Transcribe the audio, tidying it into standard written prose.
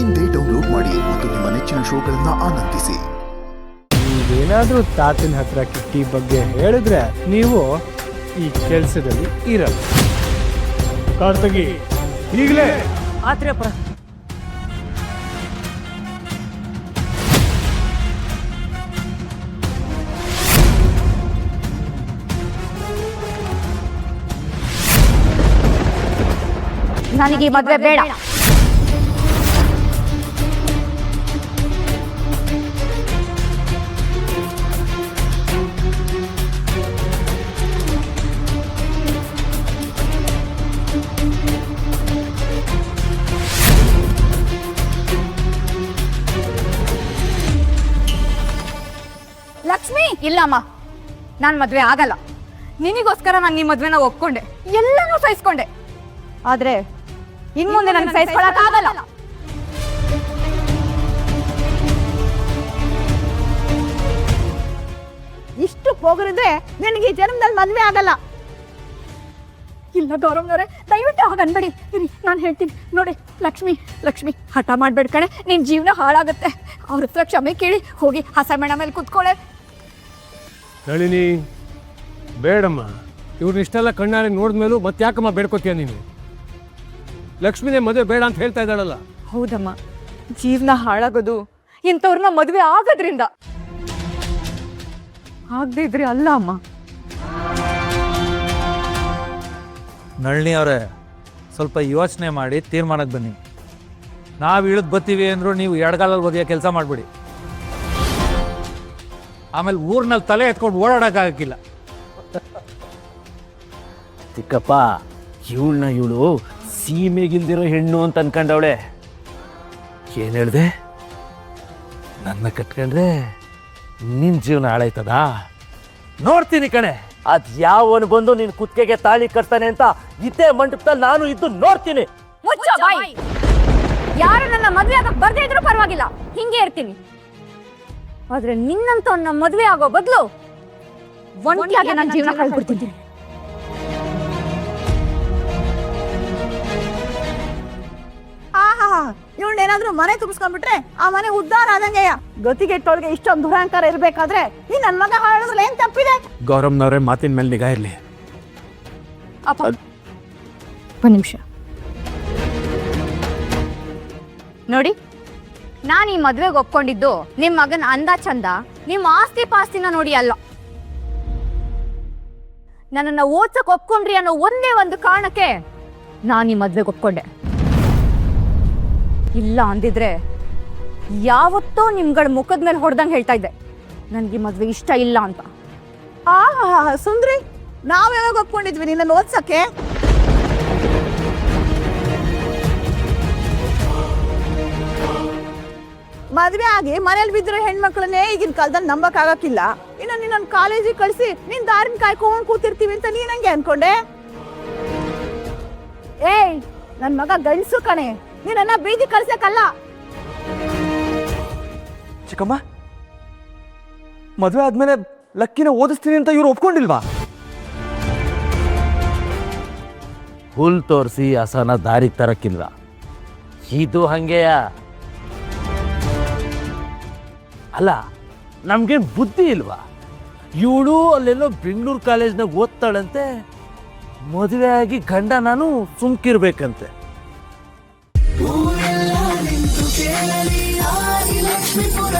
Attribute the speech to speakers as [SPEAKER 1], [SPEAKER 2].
[SPEAKER 1] ಇಂದೇ ಡೌನ್ಲೋಡ್ ಮಾಡಿ ಮತ್ತು ನಿಮ್ಮ ನೆಚ್ಚಿನ ಶೋಗಳನ್ನ ಆನಂದಿಸಿ.
[SPEAKER 2] ನೀವೇನಾದ್ರೂ ತಾತನ ಹತ್ರ ಕಿಟ್ಟಿ ಬಗ್ಗೆ ಹೇಳಿದ್ರೆ ನೀವು ಈ ಕೆಲಸದಲ್ಲಿ ಇರಲ್ಲ. ಕಾರ್ತಿಗಿ ಈಗಲೇ
[SPEAKER 3] ಆತ್ರೇಪ್ಪ.
[SPEAKER 4] ನನಗೆ ಈ ಮದುವೆ ಬೇಡ. ಲಕ್ಷ್ಮಿ, ಇಲ್ಲಮ್ಮ, ನಾನು ಮದುವೆ ಆಗಲ್ಲ. ನಿನಗೋಸ್ಕರ ನಾನು ಈ ಮದುವೆನ ಒಪ್ಕೊಂಡೆ, ಎಲ್ಲನೂ ಸಹಿಸ್ಕೊಂಡೆ. ಆದ್ರೆ ಇನ್ ಮುಂದೆ ನನಗೆ ಸಹಿಸ್ಕೊಳಕ್ ಆಗಲ್ಲ.
[SPEAKER 5] ಇಷ್ಟು ಹೋಗರಿದ್ರೆ ನನಗೆ ಈ ಜನ್ಮದಲ್ಲಿ ಮದ್ವೆ ಆಗಲ್ಲ.
[SPEAKER 4] ಇಲ್ಲ ಗೌರವ್ನವ್ರೆ, ದಯವಿಟ್ಟು ಹಾಗನ್ಬೇಡಿ. ನಾನು ಹೇಳ್ತೀನಿ ನೋಡಿ, ಲಕ್ಷ್ಮಿ ಹಠ ಮಾಡ್ಬೇಡ ಕಣೆ, ನಿನ್ ಜೀವನ ಹಾಳಾಗುತ್ತೆ. ಅವ್ರ ಹತ್ರ ಕ್ಷಮೆ ಕೇಳಿ ಹೋಗಿ ಹಸಮೆಣ ಮೇಲೆ ಕುತ್ಕೊಳ್ಳೆ.
[SPEAKER 2] ನಳಿನಿ, ಬೇಡಮ್ಮ. ಇವ್ರನ್ನ ಇಷ್ಟೆಲ್ಲ ಕಣ್ಣಾರೆ ನೋಡಿದ್ಮೇಲೂ ಮತ್ತೆ ಯಾಕಮ್ಮ ಬೇಡ್ಕೋತೀಯ ನೀನು? ಲಕ್ಷ್ಮಿನೇ ಮದುವೆ ಬೇಡ ಅಂತ ಹೇಳ್ತಾ ಇದ್ದಾಳಲ್ಲ.
[SPEAKER 4] ಹೌದಮ್ಮ, ಜೀವನ ಹಾಳಾಗೋದು ಇಂಥವ್ರನ್ನ ಮದುವೆ ಆಗೋದ್ರಿಂದ, ಆಗದೆ ಇದ್ರೆ ಅಲ್ಲ ಅಮ್ಮ.
[SPEAKER 6] ನಳಿನಿ ಅವರೇ, ಸ್ವಲ್ಪ ಯೋಚನೆ ಮಾಡಿ ತೀರ್ಮಾನಕ್ಕೆ ಬನ್ನಿ. ನಾವು ಇಳಿದು ಬರ್ತೀವಿ ಅಂದರೂ ನೀವು ಎಡಗಾಲಲ್ಲಿ ಬದಿಯ ಕೆಲಸ ಮಾಡಿಬಿಡಿ. ಆಮೇಲೆ ಊರಿನಲ್ಲಿ ತಲೆ ಎತ್ಕೊಂಡು ಓಡಾಡೋಕ್ಕಾಗಕ್ಕಿಲ್ಲ.
[SPEAKER 7] ಚಿಕ್ಕಪ್ಪ, ಇವಳು ಸೀಮೆಗಿಲ್ದಿರೋ ಹೆಣ್ಣು ಅಂತ ಅನ್ಕೊಂಡವಳೆ. ಏನು ಹೇಳ್ದೆ? ನನ್ನ ಕಟ್ಕೊಂಡ್ರೆ ನಿನ್ನ ಜೀವನ ಹಾಳಾಯ್ತದ? ನೋಡ್ತೀನಿ ಕಣೆ, ಅದು ಯಾವನು ಬಂದು ನಿನ್ನ ಕುತ್ತಿಗೆಗೆ ತಾಳಿ ಕಟ್ತಾನೆ ಅಂತ ಇದೇ ಮಂಟಪದಲ್ಲಿ ನಾನು ಇದ್ದು ನೋಡ್ತೀನಿ.
[SPEAKER 4] ಮುಚ್ಚೋ ಬಾಯಿ. ಯಾರು ನನ್ನ ಮದುವೆ ಆಗಕ್ಕೆ ಬರ್ದೇ ಇದ್ರೂ ಪರವಾಗಿಲ್ಲ, ಹಿಂಗೆ ಇರ್ತೀನಿ. ಆದ್ರೆ ನಿನ್ನಂತವನ್ನ ಮದುವೆ ಆಗೋ ಬದಲು ಒಂಟಿಯಾಗಿ ನನ್ನ ಜೀವನ ಕಳ್ಕೊಡ್ತೀನಿ.
[SPEAKER 5] ಇವಳನ್ನೇನಾದ್ರೂ ಮನೆ ತುಂಬಿಸ್ಕೊಂಡ್ಬಿಟ್ರೆ ಆ ಮನೆ ಉದ್ಧಾರ ಆದಂಗೆಯ. ಗತಿಗೆಟ್ಟೊಳಗೆ ಇಷ್ಟೊಂದು ದುರಹಂಕಾರ ಇರ್ಬೇಕಾದ್ರೆ ಈ ನನ್ ಮಗ ಹಾಳಾದ್ರೆ ಏನ್ ತಪ್ಪಿದೆ?
[SPEAKER 2] ಗೌರವ್ನವ್ರೆ, ಮಾತಿನ ಮೇಲೆ ನಿಗಾ ಇರಲಿ.
[SPEAKER 4] ಅಪ್ಪ, ಒಂದು ನಿಮಿಷ ನೋಡಿ. ನಾನು ಈ ಮದ್ವೆಗೆ ಒಪ್ಕೊಂಡಿದ್ದು ನಿಮ್ಮ ಮಗನ ಅಂದ ಚಂದ, ನಿಮ್ಮ ಆಸ್ತಿ ಪಾಸ್ತಿನ ನೋಡಿ ಅಲ್ಲ. ನನ್ನನ್ನು ಓದ್ಸಕ್ ಒಪ್ಕೊಂಡ್ರಿ ಅನ್ನೋ ಒಂದೇ ಒಂದು ಕಾರಣಕ್ಕೆ ನಾನು ಈ ಮದ್ವೆಗೆ ಒಪ್ಕೊಂಡೆ. ಇಲ್ಲ ಅಂದಿದ್ರೆ ಯಾವತ್ತೋ ನಿಮ್ಗಳ ಮುಖದ ಮೇಲೆ ಹೊಡೆದಂಗೆ ಹೇಳ್ತಾ ಇದ್ದೆ ನನ್ಗೆ ಈ ಮದ್ವೆ ಇಷ್ಟ ಇಲ್ಲ ಅಂತ.
[SPEAKER 5] ಸುಂದ್ರಿ, ನಾವ್ ಯಾವಾಗ ಒಪ್ಕೊಂಡಿದ್ವಿ ನಿನ್ನ ಓದ್ಸಕ್ಕೆ? ಮದ್ವೆ ಆಗಿ ಮನೇಲಿ ಬಿದ್ದಿರೋ ಹೆಣ್ಮಕ್ಳನ್ನೇ ಈಗಿನ ಕಾಲದಲ್ಲಿ ನಂಬಕ್ ಆಗಕ್ಕಿಲ್ಲ. ಇನ್ನು ನಿನ್ನ ಕಾಲೇಜಿಗೆ ಕಳ್ಸಿ ನಿನ್ ದಾರಿನ ಕಾಯ್ಕೊಂಡ್ ಕೂತಿರ್ತೀವಿ ಅಂತ ನೀನ್ ಹಂಗೆ ಅನ್ಕೊಂಡೆ? ಏಯ್, ನನ್ ಮಗ ಗಂಡ್ಸು ಕಣೆ, ನೀನನ್ನ ಬೀದಿ ಕಳ್ಸಕ್ಕಲ್ಲ.
[SPEAKER 7] ಚಿಕ್ಕಮ್ಮ, ಮದುವೆ ಆದ್ಮೇಲೆ ಲಕ್ಕಿನ ಓದಿಸ್ತೀನಿ ಅಂತ ಇವ್ರು ಒಪ್ಕೊಂಡಿಲ್ವಾ? ಹುಲ್ ತೋರಿಸಿ ಹಸನ ದಾರಿಗೆ ತರಕ್ಕಿಲ್ವ? ಇದು ಹಂಗೆಯ? ಅಲ್ಲ, ನಮ್ಗೇನು ಬುದ್ಧಿ ಇಲ್ವಾ? ಇವಳು ಅಲ್ಲೆಲ್ಲೋ ಬೆಂಗಳೂರು ಕಾಲೇಜ್ನಾಗ ಓದ್ತಾಳಂತೆ, ಮದುವೆ ಆಗಿ ಗಂಡ ನಾನು ಸುಮ್ಕಿರ್ಬೇಕಂತೆ.
[SPEAKER 8] ಲಕ್ಷ್ಮೀಪುರ